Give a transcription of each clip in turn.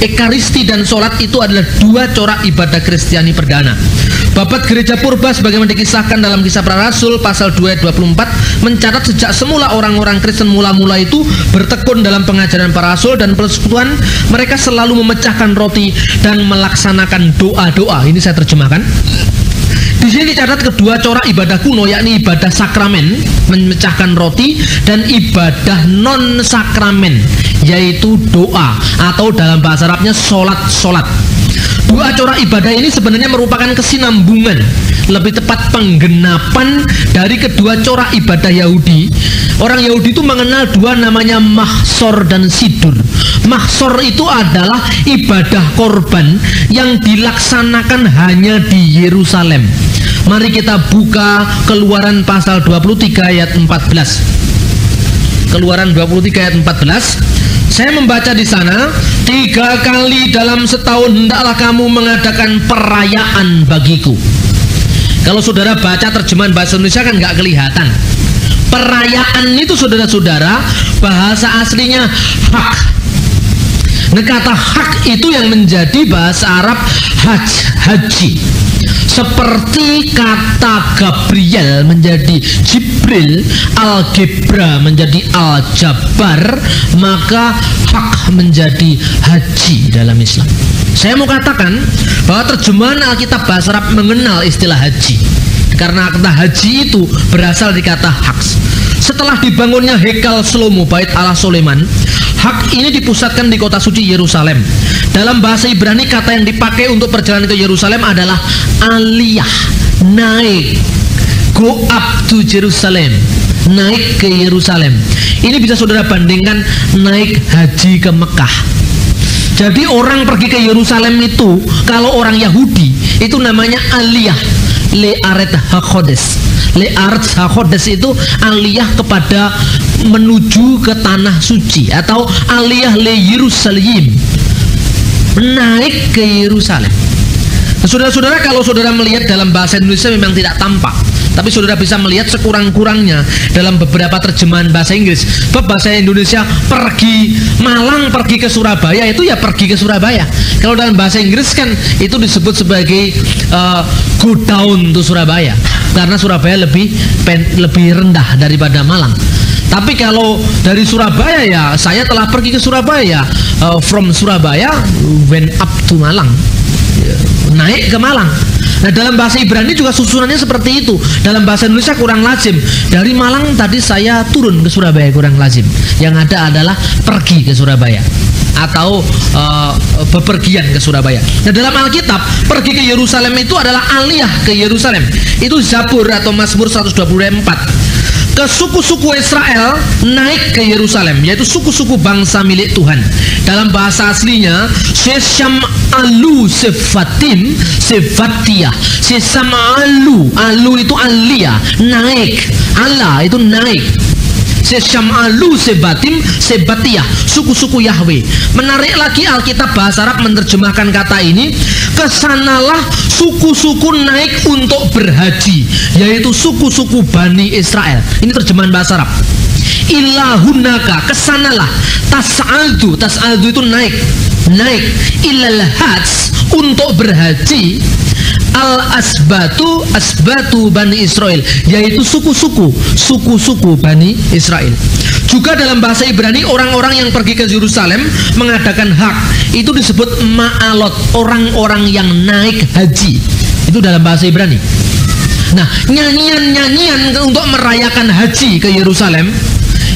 Ekaristi dan sholat itu adalah dua corak ibadah Kristiani perdana. Babat Gereja Purba sebagaimana dikisahkan dalam Kisah Para Rasul pasal 2 ayat 24 mencatat sejak semula orang-orang Kristen mula-mula itu bertekun dalam pengajaran para rasul dan persekutuan, mereka selalu memecahkan roti dan melaksanakan doa-doa. Ini saya terjemahkan. Di sini dicatat kedua corak ibadah kuno, yakni ibadah sakramen, memecahkan roti, dan ibadah non sakramen, yaitu doa, atau dalam bahasa Arabnya sholat. Dua corak ibadah ini sebenarnya merupakan kesinambungan, lebih tepat penggenapan dari kedua corak ibadah Yahudi. Orang Yahudi itu mengenal dua namanya mahsor dan sidur. Mahsor itu adalah ibadah korban yang dilaksanakan hanya di Yerusalem. Mari kita buka Keluaran pasal 23 ayat 14. Keluaran 23 ayat 14. Saya membaca di sana, 3 kali dalam setahun hendaklah kamu mengadakan perayaan bagiku. Kalau saudara baca terjemahan bahasa Indonesia kan nggak kelihatan. Perayaan itu saudara-saudara bahasa aslinya hak. Nah, kata hak itu yang menjadi bahasa Arab haji. Seperti kata Gabriel menjadi Jibril, algebra menjadi aljabar, maka hak menjadi haji dalam Islam. Saya mau katakan bahwa terjemahan Alkitab bahasa Arab mengenal istilah haji, karena kata haji itu berasal dari kata haks. Setelah dibangunnya hekal Salomo, bait Allah Soleman, hak ini dipusatkan di kota suci Yerusalem. Dalam bahasa Ibrani, kata yang dipakai untuk perjalanan ke Yerusalem adalah aliyah, naik, go up to Jerusalem, naik ke Yerusalem. Ini bisa saudara bandingkan naik haji ke Mekah. Jadi orang pergi ke Yerusalem itu, kalau orang Yahudi itu namanya aliyah, le'aret hakodes. Le'aret hakodes itu aliyah kepada menuju ke tanah suci, atau aliyah le Yerusalem, naik ke Yerusalem. Saudara-saudara, kalau saudara melihat dalam bahasa Indonesia memang tidak tampak, tapi saudara bisa melihat sekurang-kurangnya dalam beberapa terjemahan bahasa Inggris. Bahasa Indonesia pergi Malang, pergi ke Surabaya, itu ya pergi ke Surabaya. Kalau dalam bahasa Inggris kan itu disebut sebagai go down to Surabaya, karena Surabaya lebih rendah daripada Malang. Tapi kalau dari Surabaya, ya saya telah pergi ke Surabaya, from Surabaya went up to Malang, naik ke Malang. Nah, dalam bahasa Ibrani juga susunannya seperti itu. Dalam bahasa Indonesia kurang lazim. Dari Malang tadi saya turun ke Surabaya, kurang lazim. Yang ada adalah pergi ke Surabaya atau bepergian ke Surabaya. Nah, dalam Alkitab pergi ke Yerusalem itu adalah aliyah ke Yerusalem. Itu Zabur atau Mazmur 124. Ke suku-suku Israel naik ke Yerusalem, yaitu suku-suku bangsa milik Tuhan. Dalam bahasa aslinya Sesham alu sefatim sefatia. Sesham alu itu aliyah, naik. Allah itu naik. Sesham alu sebatim sebatia, suku-suku Yahweh. Menarik lagi, Alkitab bahasa Arab menerjemahkan kata ini, kesanalah suku-suku naik untuk berhaji, yaitu suku-suku Bani Israel. Ini terjemahan bahasa Arab. Ilahunaka, kesanalah. Tas'aldu itu naik ilal hajj, untuk berhaji. Al-asbatu Bani Israel, yaitu suku-suku Bani Israel. Juga dalam bahasa Ibrani, orang-orang yang pergi ke Yerusalem mengadakan hak, itu disebut ma'alot, orang-orang yang naik haji. Itu dalam bahasa Ibrani. Nah, nyanyian untuk merayakan haji ke Yerusalem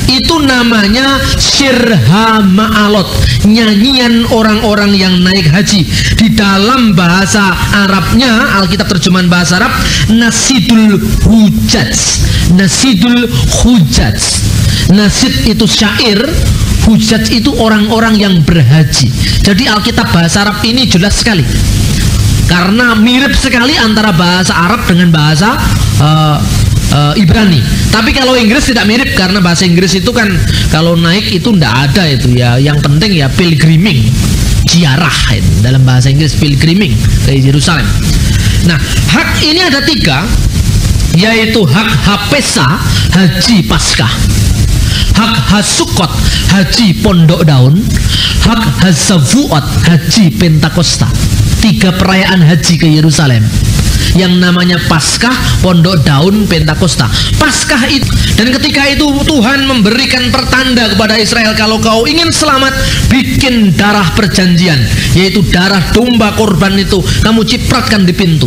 itu namanya Shirha Ma'alot, nyanyian orang-orang yang naik haji. Di dalam bahasa Arabnya, Alkitab terjemahan bahasa Arab, Nasidul Hujjaj. Nasid itu syair, Hujjaj itu orang-orang yang berhaji. Jadi Alkitab bahasa Arab ini jelas sekali, karena mirip sekali antara bahasa Arab dengan bahasa Ibrani. Tapi kalau Inggris tidak mirip, karena bahasa Inggris itu kan kalau naik itu tidak ada itu ya. Yang penting ya pilgriming, ziarah itu. Dalam bahasa Inggris pilgriming ke Yerusalem. Nah, hak ini ada 3, yaitu hak Hapesa, haji Paskah. Hak Hasukot, haji pondok daun. Hak Hasavuot, haji Pentakosta. 3 perayaan haji ke Yerusalem yang namanya Paskah, pondok daun, Pentakosta. Paskah itu, dan ketika itu Tuhan memberikan pertanda kepada Israel, kalau kau ingin selamat, bikin darah perjanjian, yaitu darah domba korban itu kamu cipratkan di pintu.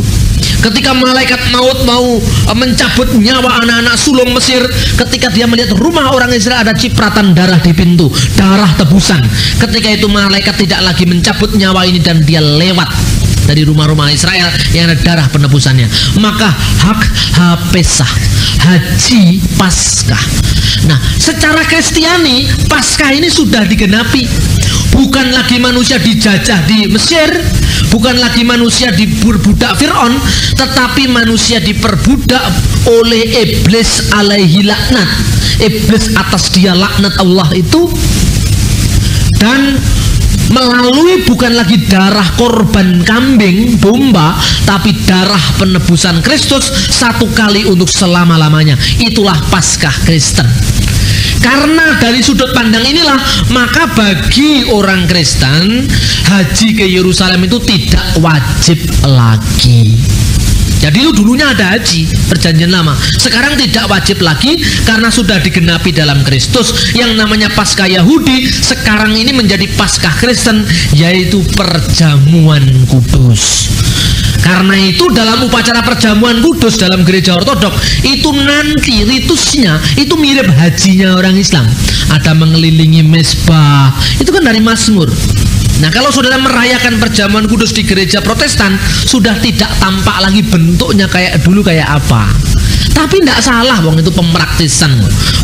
Ketika malaikat maut mau mencabut nyawa anak-anak sulung Mesir, ketika dia melihat rumah orang Israel ada cipratan darah di pintu, darah tebusan, ketika itu malaikat tidak lagi mencabut nyawa ini dan dia lewat dari rumah-rumah Israel yang ada darah penebusannya. Maka hak Hapesah, haji Paskah. Nah, secara Kristiani Paskah ini sudah digenapi. Bukan lagi manusia dijajah di Mesir, bukan lagi manusia diperbudak Fir'aun, tetapi manusia diperbudak oleh iblis alaihi laknat. Iblis atas dia laknat Allah itu, dan melalui bukan lagi darah korban kambing, domba, tapi darah penebusan Kristus satu kali untuk selama-lamanya. Itulah Paskah Kristen. Karena dari sudut pandang inilah, maka bagi orang Kristen haji ke Yerusalem itu tidak wajib lagi. Jadi itu dulunya ada haji perjanjian lama, sekarang tidak wajib lagi karena sudah digenapi dalam Kristus. Yang namanya Paskah Yahudi sekarang ini menjadi Paskah Kristen, yaitu perjamuan kudus. Karena itu dalam upacara perjamuan kudus dalam gereja ortodoks itu nanti ritusnya itu mirip hajinya orang Islam. Ada mengelilingi mezbah, itu kan dari Mazmur. Nah, kalau saudara merayakan perjamuan kudus di gereja Protestan, sudah tidak tampak lagi bentuknya kayak dulu kayak apa. Tapi tidak salah, wong itu pemraktisan.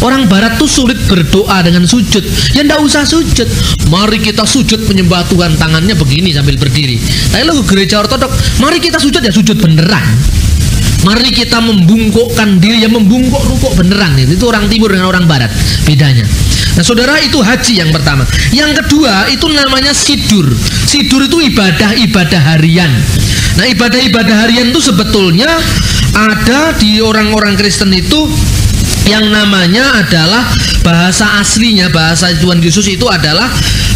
Orang Barat tuh sulit berdoa dengan sujud. Ya tidak usah sujud. Mari kita sujud menyembah Tuhan, tangannya begini sambil berdiri. Tapi lo ke gereja ortodoks, mari kita sujud ya sujud beneran. Mari kita membungkukkan diri, ya membungkuk rukuk beneran. Itu orang timur dengan orang barat bedanya. Nah saudara, itu haji yang pertama. Yang kedua itu namanya sidur. Sidur itu ibadah harian. Nah ibadah harian itu sebetulnya ada di orang-orang Kristen itu yang namanya adalah bahasa aslinya, bahasa Tuhan Yesus itu adalah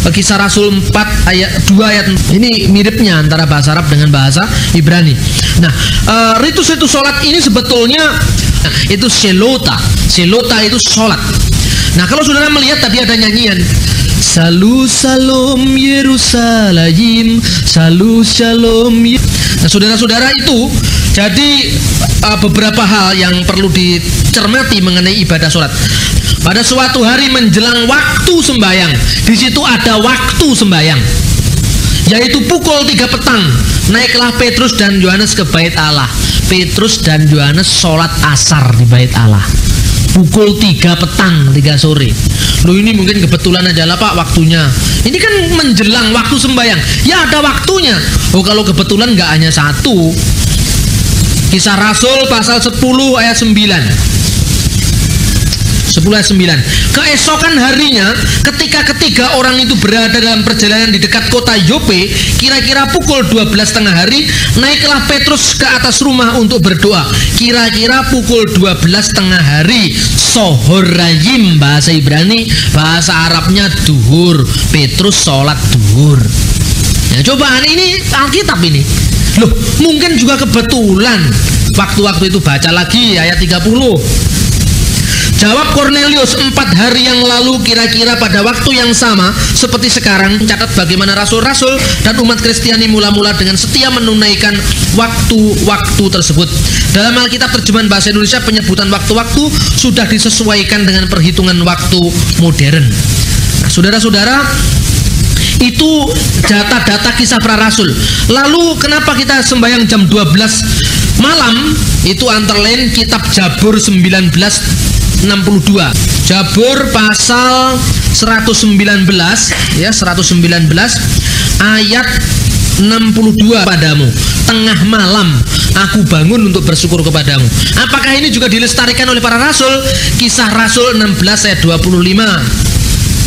Kisah Rasul 4 ayat 2 ayat. Ini miripnya antara bahasa Arab dengan bahasa Ibrani. Nah, ritus-ritus sholat ini sebetulnya itu selota. Selota itu sholat. Nah, kalau saudara melihat tadi ada nyanyian Salu Salom Yerusalem, Salu Shalom. Nah, saudara-saudara, itu jadi beberapa hal yang perlu dicermati mengenai ibadah sholat. Pada suatu hari menjelang waktu sembahyang, di situ ada waktu sembahyang, yaitu pukul 3 petang. Naiklah Petrus dan Yohanes ke bait Allah. Petrus dan Yohanes sholat asar di bait Allah. Pukul 3 petang, 3 sore. Loh, ini mungkin kebetulan aja lah Pak waktunya. Ini kan menjelang waktu sembahyang. Ya ada waktunya. Oh, kalau kebetulan nggak hanya satu. Kisah Rasul pasal 10 ayat 9. 10 ayat 9. Keesokan harinya, ketika ketiga orang itu berada dalam perjalanan di dekat kota Yope, kira-kira pukul 12 tengah hari, naiklah Petrus ke atas rumah untuk berdoa. Kira-kira pukul 12 tengah hari, Sohorayim bahasa Ibrani, bahasa Arabnya duhur. Petrus sholat duhur. Nah, cobaan ini Alkitab ini. Loh, mungkin juga kebetulan waktu-waktu itu. Baca lagi ayat 30. Jawab Kornelius, 4 hari yang lalu kira-kira pada waktu yang sama seperti sekarang, catat bagaimana rasul-rasul dan umat Kristiani mula-mula dengan setia menunaikan waktu-waktu tersebut. Dalam Alkitab terjemahan bahasa Indonesia, penyebutan waktu-waktu sudah disesuaikan dengan perhitungan waktu modern. Nah, saudara-saudara, itu data-data Kisah Para Rasul. Lalu kenapa kita sembahyang jam 12 malam? Itu antara lain kitab Jabur 19:62. Jabur pasal 119 ya, 119 ayat 62. Padamu tengah malam aku bangun untuk bersyukur kepadamu. Apakah ini juga dilestarikan oleh para rasul? Kisah Rasul 16 ayat 25.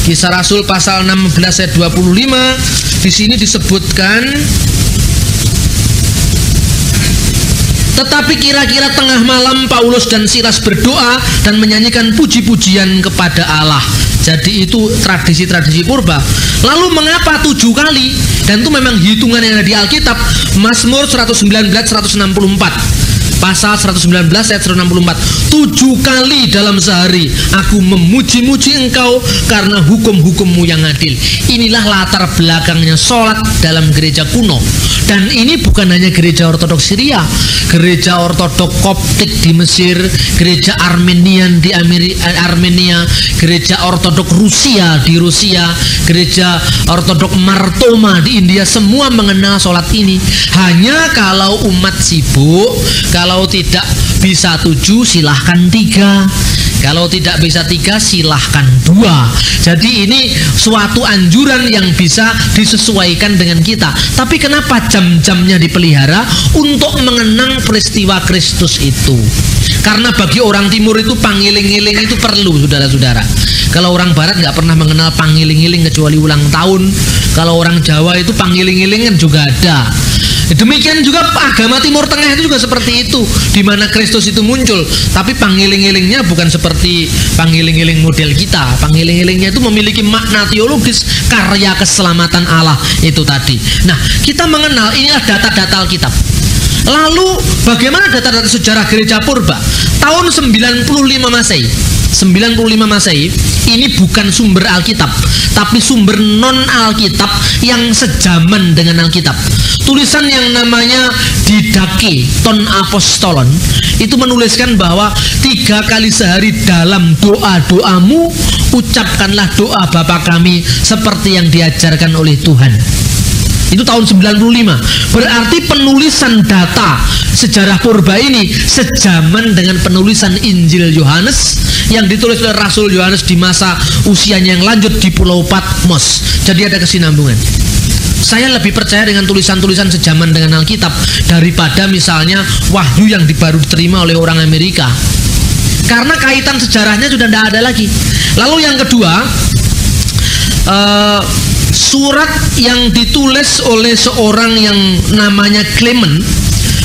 Kisah Rasul pasal 16 ayat 25. Di sini disebutkan, Tetapi kira-kira tengah malam Paulus dan Silas berdoa dan menyanyikan puji-pujian kepada Allah. Jadi itu tradisi-tradisi purba. Lalu mengapa 7 kali? Dan itu memang hitungan yang ada di Alkitab. Mazmur 119 164. Pasal 119 ayat 164. 7 kali dalam sehari aku memuji-muji engkau karena hukum-hukummu yang adil. Inilah latar belakangnya sholat dalam gereja kuno. Dan ini bukan hanya gereja ortodoks Syria, gereja ortodoks Koptik di Mesir, gereja Armenian di Armenia, gereja ortodoks Rusia di Rusia, gereja ortodoks Martoma di India, semua mengenal sholat ini. Hanya kalau umat sibuk, kalau tidak bisa 7 silahkan 3, kalau tidak bisa 3 silahkan 2. Jadi ini suatu anjuran yang bisa disesuaikan dengan kita. Tapi kenapa jam-jamnya dipelihara? Untuk mengenang peristiwa Kristus itu. Karena bagi orang timur itu pangiling-iling itu perlu, saudara-saudara. Kalau orang barat nggak pernah mengenal pangiling-iling kecuali ulang tahun. Kalau orang Jawa itu pangiling-iling kan juga ada. Demikian juga agama Timur Tengah itu juga seperti itu, di mana Kristus itu muncul. Tapi pangiling-ilingnya bukan seperti pangiling-iling model kita. Pangiling-ilingnya itu memiliki makna teologis, karya keselamatan Allah itu tadi. Nah, kita mengenal inilah data-data Alkitab. Lalu bagaimana data-data sejarah gereja purba? Tahun 95 Masehi. 95 Masehi ini bukan sumber Alkitab, tapi sumber non Alkitab yang sejaman dengan Alkitab. Tulisan yang namanya Didache ton Apostolon itu menuliskan bahwa 3 kali sehari dalam doa-doamu ucapkanlah doa Bapa kami seperti yang diajarkan oleh Tuhan. Itu tahun 95. Berarti penulisan data sejarah purba ini sejaman dengan penulisan Injil Yohanes yang ditulis oleh Rasul Yohanes di masa usianya yang lanjut di Pulau Patmos. Jadi ada kesinambungan. Saya lebih percaya dengan tulisan-tulisan sejaman dengan Alkitab daripada misalnya wahyu yang baru diterima oleh orang Amerika. Karena kaitan sejarahnya sudah tidak ada lagi. Lalu yang kedua, surat yang ditulis oleh seorang yang namanya Clement.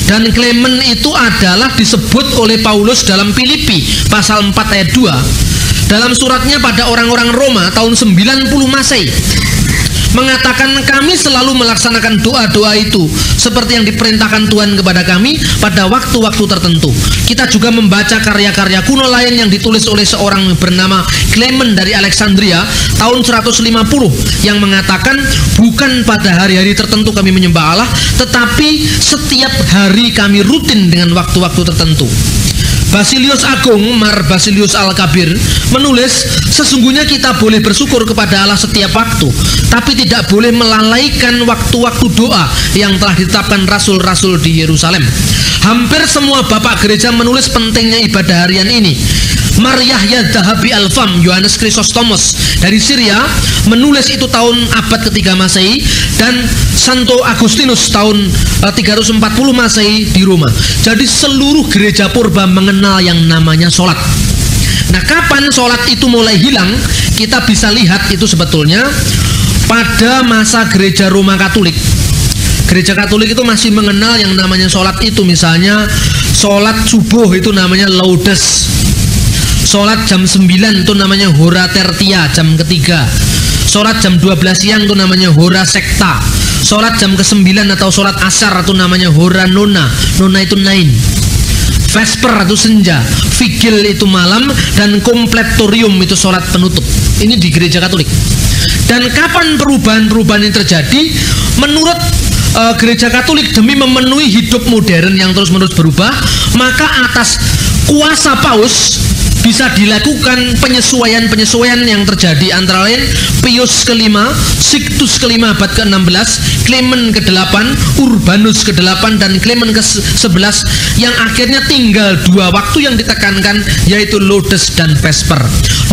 Dan Clement itu adalah disebut oleh Paulus dalam Filipi pasal 4 ayat 2. Dalam suratnya pada orang-orang Roma tahun 90 Masehi, mengatakan kami selalu melaksanakan doa-doa itu seperti yang diperintahkan Tuhan kepada kami pada waktu-waktu tertentu. Kita juga membaca karya-karya kuno lain yang ditulis oleh seorang bernama Clement dari Alexandria tahun 150 yang mengatakan bukan pada hari-hari tertentu kami menyembah Allah, tetapi setiap hari kami rutin dengan waktu-waktu tertentu. Basilius Agung, Mar Basilius Al-Kabir, menulis, sesungguhnya kita boleh bersyukur kepada Allah setiap waktu, tapi tidak boleh melalaikan waktu-waktu doa yang telah ditetapkan rasul-rasul di Yerusalem. Hampir semua bapak gereja menulis pentingnya ibadah harian ini. Mar Yahya Dhahabi Al-Fam, Yohanes Chrysostomos dari Syria menulis itu tahun abad ketiga Masehi, dan Santo Agustinus tahun 340 Masehi di Roma. Jadi seluruh gereja purba mengenal yang namanya sholat. Nah, kapan sholat itu mulai hilang? Kita bisa lihat itu sebetulnya pada masa gereja Roma Katolik. Gereja Katolik itu masih mengenal yang namanya sholat itu. Misalnya sholat subuh itu namanya laudes. Sholat jam 9 itu namanya hora tertia, jam ketiga. Sholat jam 12 siang itu namanya hora sekta. Sholat jam ke-9 atau sholat asar itu namanya hora nona. Nona itu 9. Vesper itu senja, Vigil itu malam, dan Completorium itu sholat penutup. Ini di gereja Katolik. Dan kapan perubahan-perubahan ini terjadi? Menurut gereja Katolik, demi memenuhi hidup modern yang terus-menerus berubah, maka atas kuasa Paus bisa dilakukan penyesuaian-penyesuaian yang terjadi, antara lain Pius kelima, Sixtus kelima abad ke-16, Clement ke-8, Urbanus ke-8, dan Clement ke-11, yang akhirnya tinggal 2 waktu yang ditekankan, yaitu Laudes dan Vesper.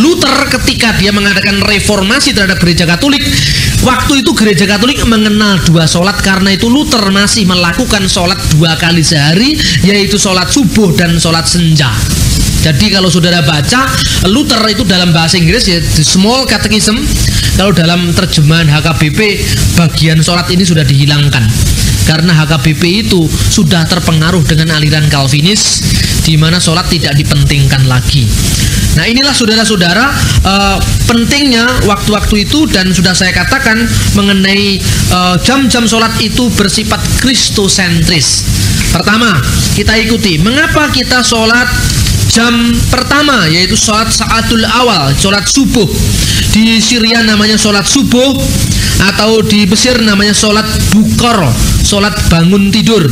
Luther ketika dia mengadakan reformasi terhadap gereja Katolik, waktu itu gereja Katolik mengenal 2 sholat. Karena itu Luther masih melakukan sholat 2 kali sehari, yaitu sholat subuh dan sholat senja. Jadi kalau saudara baca Luther itu dalam bahasa Inggris ya The Small Catechism, kalau dalam terjemahan HKBP bagian sholat ini sudah dihilangkan. karena HKBP itu sudah terpengaruh dengan aliran Calvinis, di mana sholat tidak dipentingkan lagi. Nah, inilah saudara-saudara pentingnya waktu-waktu itu, dan sudah saya katakan mengenai jam-jam sholat itu bersifat kristosentris. Pertama, kita ikuti mengapa kita sholat jam pertama, yaitu sholat saatul awal, sholat subuh. Di Syria namanya sholat subuh, atau di Mesir namanya sholat bukor, sholat bangun tidur.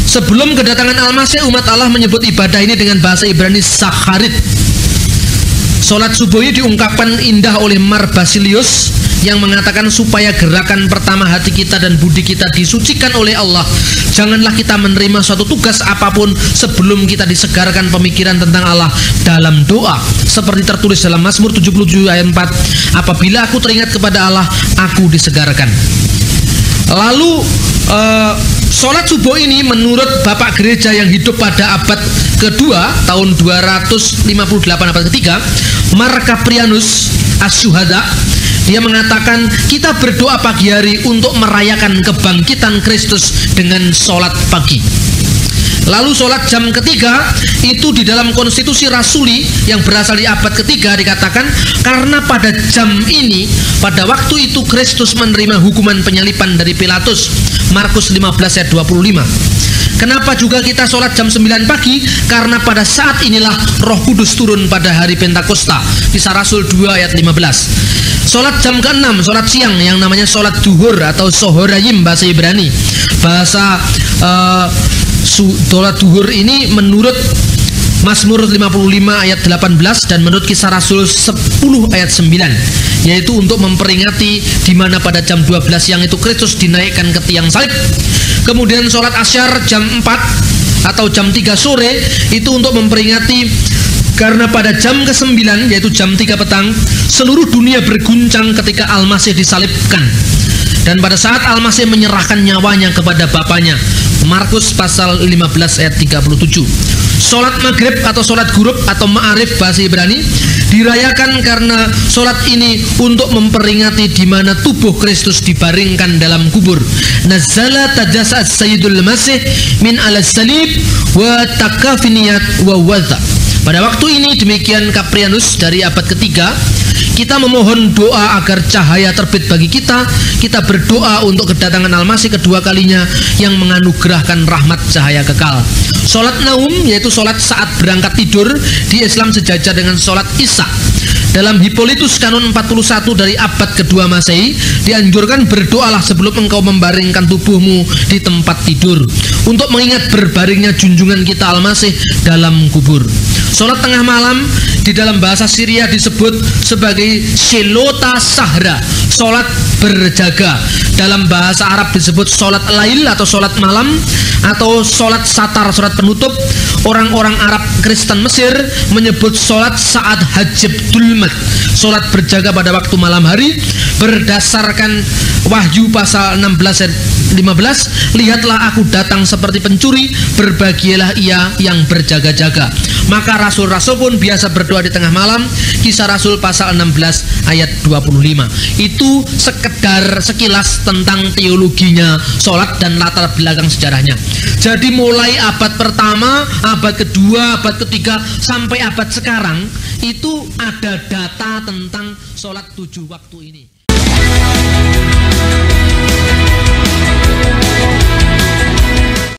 Sebelum kedatangan Al-Masih, umat Allah menyebut ibadah ini dengan bahasa Ibrani Sakharit. Sholat subuh ini diungkapkan indah oleh Mar Basilius yang mengatakan supaya gerakan pertama hati kita dan budi kita disucikan oleh Allah, janganlah kita menerima suatu tugas apapun sebelum kita disegarkan pemikiran tentang Allah dalam doa, seperti tertulis dalam Mazmur 77 ayat 4, apabila aku teringat kepada Allah, aku disegarkan. Lalu sholat subuh ini menurut Bapak Gereja yang hidup pada abad kedua, tahun 258 abad ketiga, Mar Caprianus As-Syuhada, dia mengatakan kita berdoa pagi hari untuk merayakan kebangkitan Kristus dengan sholat pagi. Lalu sholat jam ketiga itu di dalam konstitusi rasuli yang berasal di abad ketiga dikatakan karena pada jam ini, pada waktu itu Kristus menerima hukuman penyaliban dari Pilatus, Markus 15 ayat 25. Kenapa juga kita sholat jam 9 pagi? Karena pada saat inilah Roh Kudus turun pada hari Pentakosta, Kisah Rasul 2 ayat 15. Sholat jam ke-6, sholat siang yang namanya sholat duhur atau sohorayim bahasa Ibrani. Bahasa sholat duhur ini menurut Mazmur 55 ayat 18 dan menurut Kisah Rasul 10 ayat 9, yaitu untuk memperingati di mana pada jam 12 siang itu Kristus dinaikkan ke tiang salib. Kemudian sholat asyar jam 4 atau jam 3 sore itu untuk memperingati karena pada jam ke-9 yaitu jam 3 petang seluruh dunia berguncang ketika Al-Masih disalibkan. Dan pada saat Al-Masih menyerahkan nyawanya kepada Bapaknya, Markus pasal 15 ayat 37. Sholat maghrib atau sholat gurub atau ma'arif bahasa Ibrani dirayakan karena sholat ini untuk memperingati di mana tubuh Kristus dibaringkan dalam kubur. Nazala tajasad Sayyidul Masih min ala salib wa takafiniyat wa wadha. Pada waktu ini demikian Caprianus dari abad ketiga, kita memohon doa agar cahaya terbit bagi kita. Kita berdoa untuk kedatangan Al-Masih kedua kalinya yang menganugerahkan rahmat cahaya kekal. Sholat naum yaitu sholat saat berangkat tidur di Islam sejajar dengan sholat isya. Dalam Hippolytus Kanon 41 dari abad kedua Masehi dianjurkan berdoalah sebelum engkau membaringkan tubuhmu di tempat tidur, untuk mengingat berbaringnya junjungan kita Al-Masih dalam kubur. Sholat tengah malam di dalam bahasa Syria disebut sebagai Shelota Sahra, sholat berjaga. Dalam bahasa Arab disebut sholat lail atau sholat malam, atau sholat satar, sholat penutup. Orang-orang Arab Kristen Mesir menyebut sholat saat hajib dulmat, sholat berjaga pada waktu malam hari. Berdasarkan Wahyu pasal 16 ayat 15, lihatlah aku datang seperti pencuri, berbahagialah ia yang berjaga-jaga. Maka rasul-rasul pun biasa berdoa di tengah malam. Kisah Rasul pasal 16 ayat 25. Itu sekedar sekilas tentang teologinya sholat dan latar belakang sejarahnya. Jadi mulai abad pertama, abad kedua, abad ketiga sampai abad sekarang itu ada data tentang sholat 7 waktu ini.